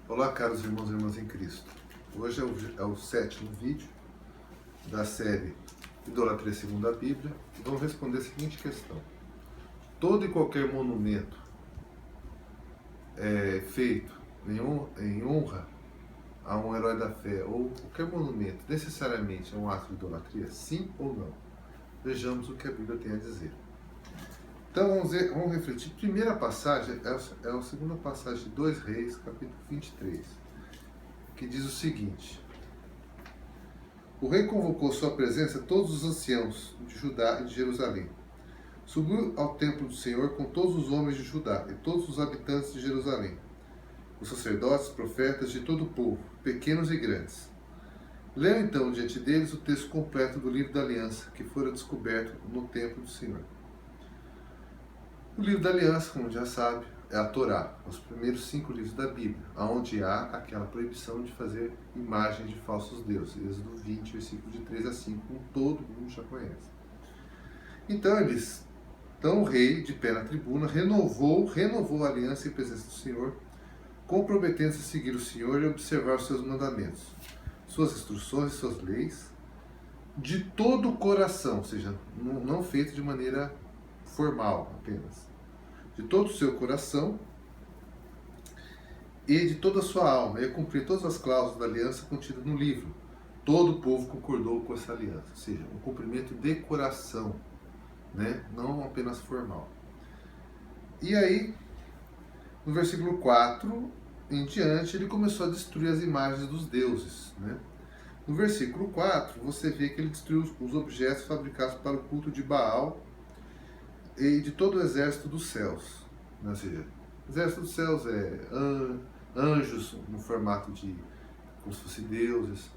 Olá, caros irmãos e irmãs em Cristo. Hoje é o sétimo vídeo da série Idolatria segundo a Bíblia e vamos responder a seguinte questão. Todo e qualquer monumento feito em honra a um herói da fé ou qualquer monumento necessariamente é um ato de idolatria? Sim ou não? Vejamos o que a Bíblia tem a dizer. Então vamos refletir. Primeira passagem é a segunda passagem de 2 Reis, capítulo 23, que diz o seguinte: o rei convocou sua presença todos os anciãos de Judá e de Jerusalém. Subiu ao templo do Senhor com todos os homens de Judá e todos os habitantes de Jerusalém, os sacerdotes, profetas de todo o povo, pequenos e grandes. Leu então diante deles o texto completo do livro da aliança que fora descoberto no templo do Senhor. O livro da aliança, como já sabe, é a Torá, os primeiros 5 livros da Bíblia, onde há aquela proibição de fazer imagens de falsos deuses. Êxodo 20, versículo de 3 a 5, como todo mundo já conhece. Então o rei, de pé na tribuna, renovou a aliança em presença do Senhor, comprometendo-se a seguir o Senhor e observar os seus mandamentos, suas instruções e suas leis, de todo o coração, ou seja, não feito de maneira formal apenas, de todo o seu coração e de toda a sua alma, e a cumprir todas as cláusulas da aliança contidas no livro. Todo o povo concordou com essa aliança, ou seja, um cumprimento de coração, né? Não apenas formal. E aí, no versículo 4 em diante, ele começou a destruir as imagens dos deuses, né? No versículo 4, você vê que ele destruiu os objetos fabricados para o culto de Baal e de todo o exército dos céus. Ou seja, o exército dos céus é anjos no formato de como se fossem deuses,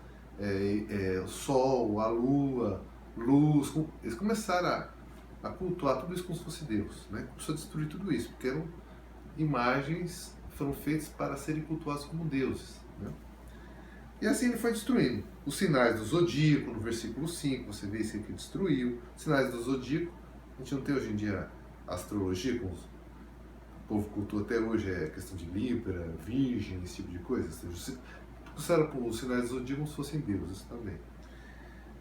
o sol, a lua, luz. Eles começaram a cultuar tudo isso como se fosse Deus, né? Começou a destruir tudo isso, porque eram imagens que foram feitas para serem cultuadas como deuses, né? E assim ele foi destruindo. Os sinais do zodíaco, no versículo 5, você vê isso aqui, destruiu. Sinais do zodíaco, a gente não tem hoje em dia astrologia, como o povo cultua até hoje, é questão de Libra, Virgem, esse tipo de coisa. Usaram os sinais do zodíaco como se fossem deuses também.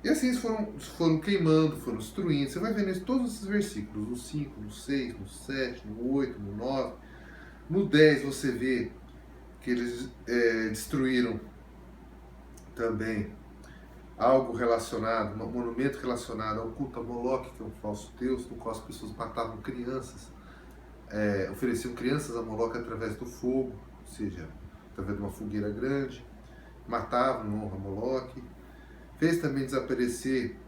E assim eles foram queimando, foram destruindo. Você vai vendo isso, todos esses versículos, no 5, no 6, no 7, no 8, no 9. No 10 você vê que eles destruíram também algo relacionado, um monumento relacionado ao culto a Moloque, que é um falso deus, no qual as pessoas matavam crianças, ofereciam crianças a Moloque através do fogo, ou seja, através de uma fogueira grande, matavam em honra a Moloque. Fez também desaparecer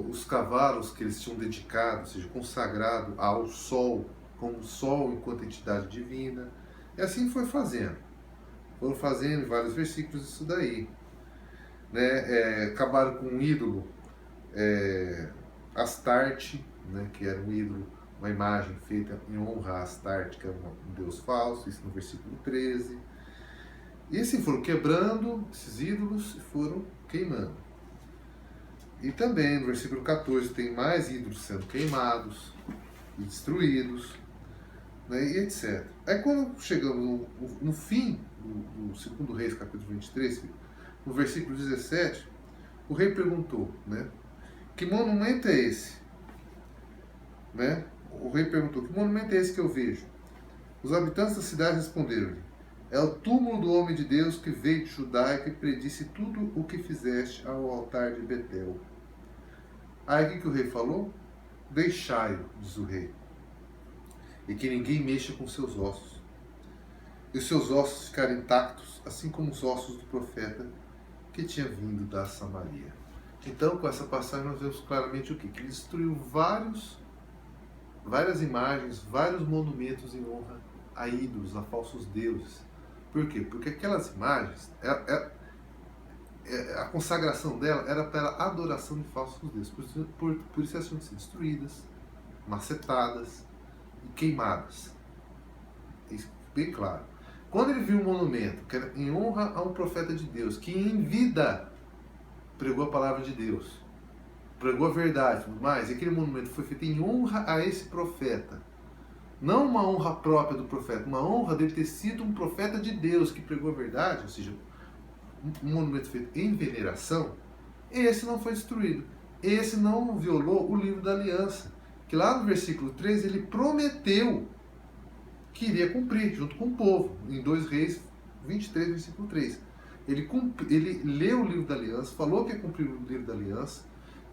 os cavalos que eles tinham dedicado, ou seja, consagrado ao sol, como o sol enquanto entidade divina. E assim foi fazendo. Foram fazendo em vários versículos isso daí. Né? Acabaram com um ídolo, Astarte, né? Que era um ídolo, uma imagem feita em honra a Astarte, que era um deus falso, isso no versículo 13. E assim foram quebrando esses ídolos e foram queimando. E também no versículo 14 tem mais ídolos sendo queimados e destruídos, né, e etc. Aí quando chegamos no fim do 2 Reis, capítulo 23, no versículo 17, o rei perguntou, né, que monumento é esse? Né? O rei perguntou, que monumento é esse que eu vejo? Os habitantes da cidade responderam-lhe, é o túmulo do homem de Deus que veio de Judá e que predisse tudo o que fizeste ao altar de Betel. Aí o que o rei falou? Deixai-o, diz o rei, e que ninguém mexa com seus ossos. E os seus ossos ficaram intactos, assim como os ossos do profeta que tinha vindo da Samaria. Então, com essa passagem, nós vemos claramente o quê? Que ele destruiu várias imagens, vários monumentos em honra a ídolos, a falsos deuses. Por quê? Porque aquelas imagens, a consagração dela era para a adoração de falsos deuses. Por isso elas tinham que ser destruídas, macetadas e queimadas. Isso bem claro. Quando ele viu um monumento que era em honra a um profeta de Deus, que em vida pregou a palavra de Deus, pregou a verdade e tudo mais, e aquele monumento foi feito em honra a esse profeta, Não uma honra própria do profeta, uma honra dele ter sido um profeta de Deus que pregou a verdade, ou seja, um monumento feito em veneração, esse não foi destruído. Esse não violou o livro da aliança, que lá no versículo 3 ele prometeu que iria cumprir junto com o povo, em 2 Reis 23, versículo 3. Ele leu o livro da aliança, falou que ia cumprir o livro da aliança,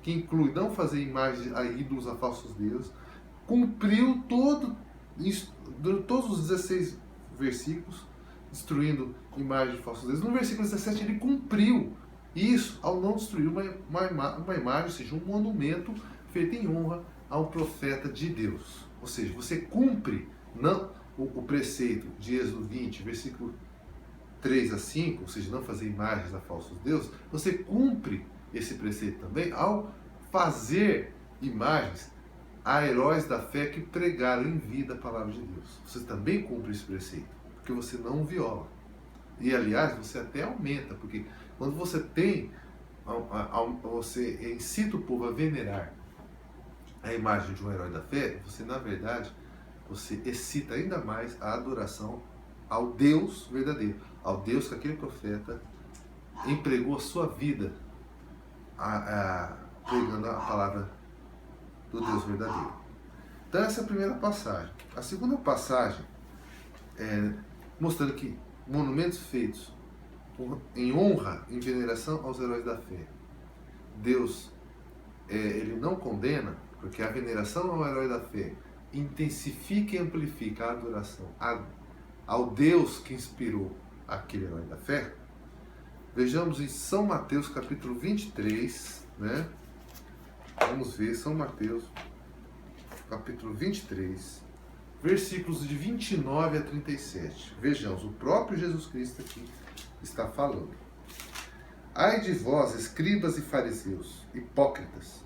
que inclui não fazer imagens a ídolos, a falsos deuses, cumpriu todos os 16 versículos, destruindo imagens de falsos deuses. No versículo 17 ele cumpriu isso ao não destruir uma imagem, ou seja, um monumento feito em honra a um profeta de Deus. Ou seja, você cumpre o preceito de Êxodo 20, versículo 3 a 5, ou seja, não fazer imagens a falsos deuses, você cumpre esse preceito também ao fazer imagens a heróis da fé que pregaram em vida a palavra de Deus. Você também cumpre esse preceito, porque você não viola. E, aliás, você até aumenta, porque quando você você incita o povo a venerar a imagem de um herói da fé, você, na verdade, você excita ainda mais a adoração ao Deus verdadeiro, ao Deus que aquele profeta empregou a sua vida pregando a palavra do Deus verdadeiro. Então essa é a primeira passagem. A segunda passagem é mostrando que monumentos feitos em honra, em veneração aos heróis da fé, Deus ele não condena, porque a veneração ao herói da fé intensifica e amplifica a adoração ao Deus que inspirou aquele herói da fé. Vejamos em São Mateus capítulo 23, né? Vamos ver São Mateus capítulo 23, versículos de 29 a 37. Vejamos, o próprio Jesus Cristo aqui está falando. Ai de vós, escribas e fariseus, hipócritas,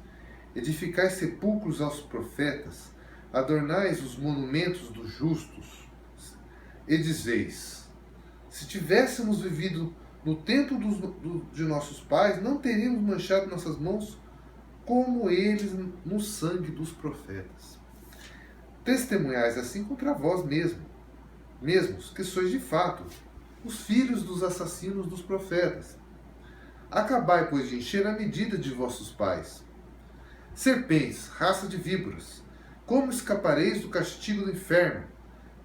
edificais sepulcros aos profetas, adornais os monumentos dos justos, e dizeis: se tivéssemos vivido no tempo de nossos pais, não teríamos manchado nossas mãos como eles no sangue dos profetas. Testemunhais assim contra vós mesmos, que sois de fato os filhos dos assassinos dos profetas. Acabai, pois, de encher a medida de vossos pais. Serpentes, raça de víboras, como escapareis do castigo do inferno?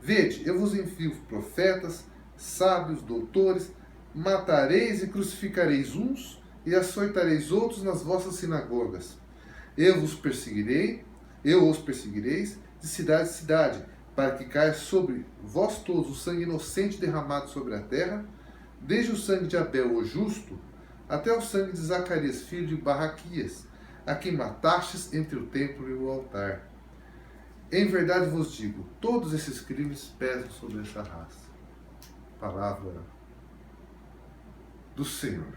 Vede, eu vos envio profetas, sábios, doutores, matareis e crucificareis uns e açoitareis outros nas vossas sinagogas. Eu os perseguireis de cidade em cidade, para que caia sobre vós todos o sangue inocente derramado sobre a terra, desde o sangue de Abel, o justo, até o sangue de Zacarias, filho de Barraquias, a quem matastes entre o templo e o altar. Em verdade vos digo, todos esses crimes pesam sobre essa raça. Palavra do Senhor,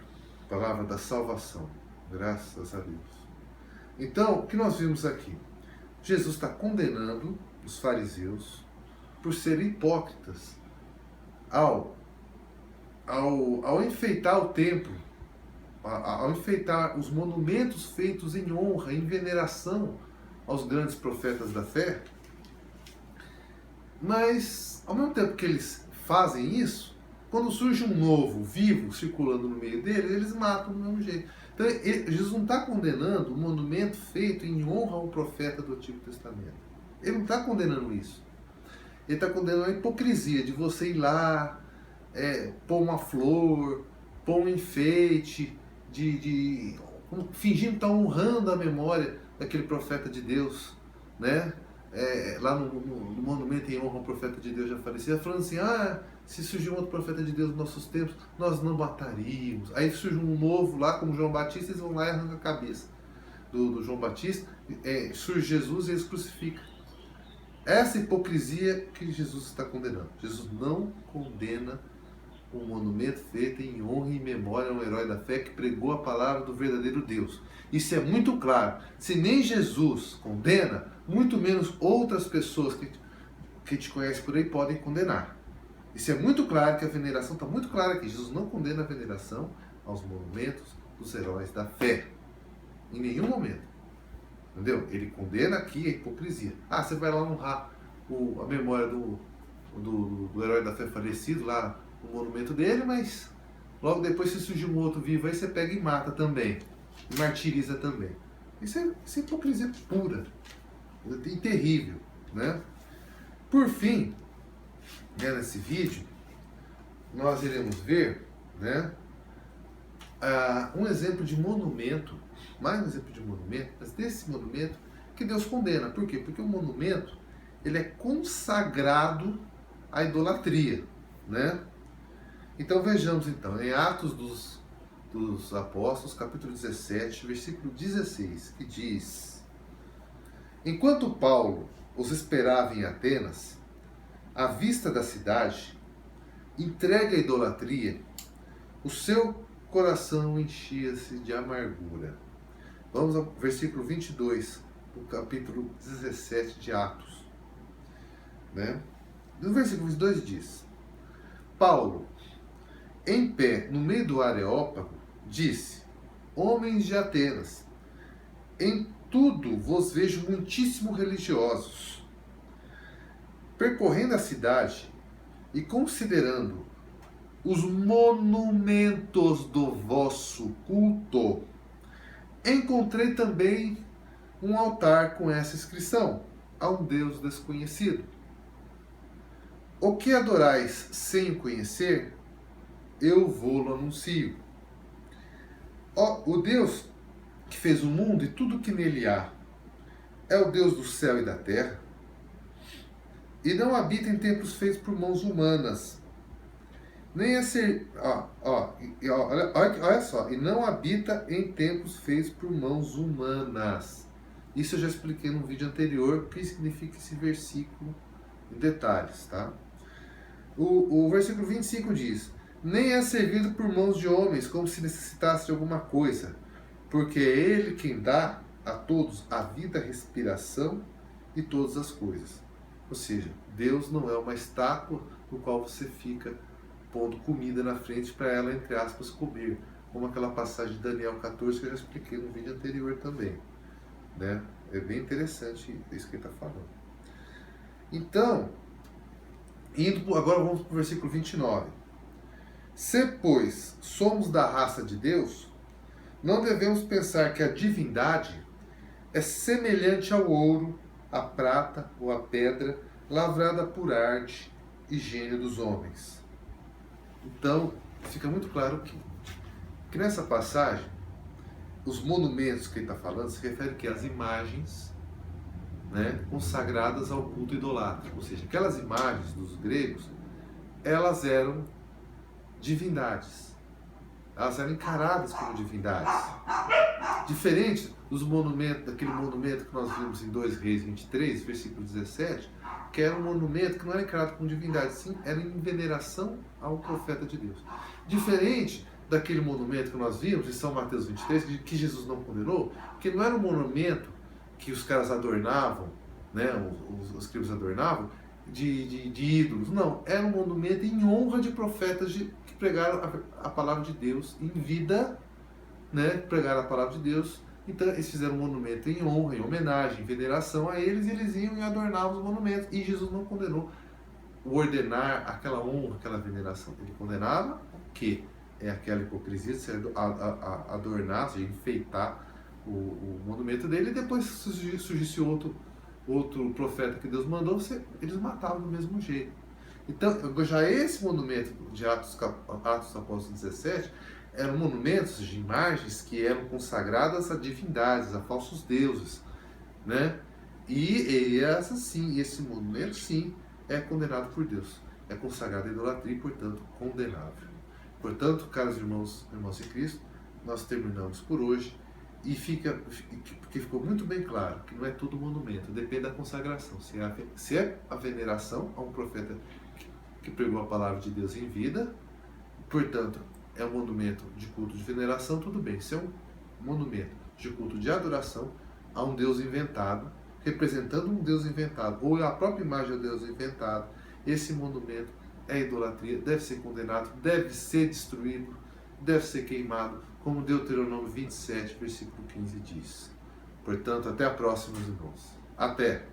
palavra da salvação, graças a Deus. Então, o que nós vimos aqui? Jesus está condenando os fariseus por serem hipócritas ao enfeitar o templo, ao enfeitar os monumentos feitos em honra, em veneração aos grandes profetas da fé. Mas, ao mesmo tempo que eles fazem isso, quando surge um novo, vivo, circulando no meio deles, eles matam do mesmo jeito. Então, Jesus não está condenando o monumento feito em honra ao profeta do Antigo Testamento. Ele não está condenando isso. Ele está condenando a hipocrisia de você ir lá, pôr uma flor, pôr um enfeite, fingindo estar honrando a memória daquele profeta de Deus, né? Lá no monumento em honra ao profeta de Deus já falecido, falando assim, se surgir um outro profeta de Deus nos nossos tempos, nós não mataríamos. Aí surge um novo lá, como João Batista, eles vão lá e arrancam a cabeça do João Batista, surge Jesus e eles crucificam. Essa hipocrisia que Jesus está condenando. Jesus não condena um monumento feito em honra e em memória a um herói da fé que pregou a palavra do verdadeiro Deus. Isso é muito claro. Se nem Jesus condena, muito menos outras pessoas que te conhecem por aí podem condenar. Isso é muito claro, que a veneração está muito clara aqui. Jesus não condena a veneração aos monumentos dos heróis da fé. Em nenhum momento. Entendeu? Ele condena aqui a hipocrisia. Você vai lá honrar a memória do herói da fé falecido lá, o monumento dele, mas logo depois, se surgir um outro vivo aí, você pega e mata também, e martiriza também. Isso é hipocrisia pura e terrível, né? Por fim, né, nesse vídeo, nós iremos ver, né, um exemplo de monumento, mais um exemplo de monumento, mas desse monumento que Deus condena. Por quê? Porque o monumento, ele é consagrado à idolatria, né? Então vejamos então, em Atos dos Apóstolos, capítulo 17, versículo 16, que diz: Enquanto Paulo os esperava em Atenas, à vista da cidade, entregue à idolatria, o seu coração enchia-se de amargura. Vamos ao versículo 22 do capítulo 17 de Atos, né? No versículo 22 diz: Paulo, em pé no meio do Areópago, disse: Homens de Atenas, em tudo vos vejo muitíssimo religiosos. Percorrendo a cidade e considerando os monumentos do vosso culto, encontrei também um altar com essa inscrição: a um Deus desconhecido. O que adorais sem o conhecer, eu vou-lo anuncio. O Deus que fez o mundo e tudo que nele há é o Deus do céu e da terra, e não habita em templos feitos por mãos humanas, nem é ser. Olha só, e não habita em templos feitos por mãos humanas. Isso eu já expliquei no vídeo anterior, o que significa esse versículo em detalhes, tá? O versículo 25 diz: Nem é servido por mãos de homens, como se necessitasse de alguma coisa, porque é Ele quem dá a todos a vida, a respiração e todas as coisas. Ou seja, Deus não é uma estátua no qual você fica pondo comida na frente para ela, entre aspas, comer. Como aquela passagem de Daniel 14 que eu já expliquei no vídeo anterior também, né? É bem interessante isso que ele está falando. Então, agora vamos para o versículo 29. Se, pois, somos da raça de Deus, não devemos pensar que a divindade é semelhante ao ouro, à prata ou à pedra, lavrada por arte e gênio dos homens. Então, fica muito claro que nessa passagem, os monumentos que ele está falando se refere às imagens, né, consagradas ao culto idolátrico. Ou seja, aquelas imagens dos gregos, elas eram divindades. Elas eram encaradas como divindades. Diferente dos monumentos, daquele monumento que nós vimos em 2 Reis 23, versículo 17, que era um monumento que não era encarado como divindade, sim, era em veneração ao profeta de Deus. Diferente daquele monumento que nós vimos em São Mateus 23, que Jesus não condenou, que não era um monumento que os caras adornavam, né, os escribas adornavam, de ídolos. Não, era um monumento em honra de profetas que pregaram a palavra de Deus em vida, né, pregaram a palavra de Deus. Então eles fizeram um monumento em honra, em homenagem, em veneração a eles, e eles iam e adornavam os monumentos. E Jesus não condenou o ordenar aquela honra, aquela veneração. Ele condenava que é aquela hipocrisia de se adornar, ou seja, enfeitar o monumento dele, e depois surgisse outro profeta que Deus mandou, eles matavam do mesmo jeito. Então, já esse monumento de Atos Apóstolos 17 eram monumentos de imagens que eram consagradas a divindades, a falsos deuses, né? E esse monumento, sim, é condenado por Deus. É consagrado à idolatria e, portanto, condenável. Portanto, caros irmãos em Cristo, nós terminamos por hoje. E porque ficou muito bem claro que não é todo monumento, depende da consagração. Se é a veneração a um profeta que pregou a palavra de Deus em vida, portanto, é um monumento de culto de veneração, tudo bem. Se é um monumento de culto de adoração a um Deus inventado, representando um Deus inventado, ou a própria imagem do Deus inventado, esse monumento é idolatria, deve ser condenado, deve ser destruído, deve ser queimado, como Deuteronômio 27, versículo 15 diz. Portanto, até a próxima, meus irmãos. Até!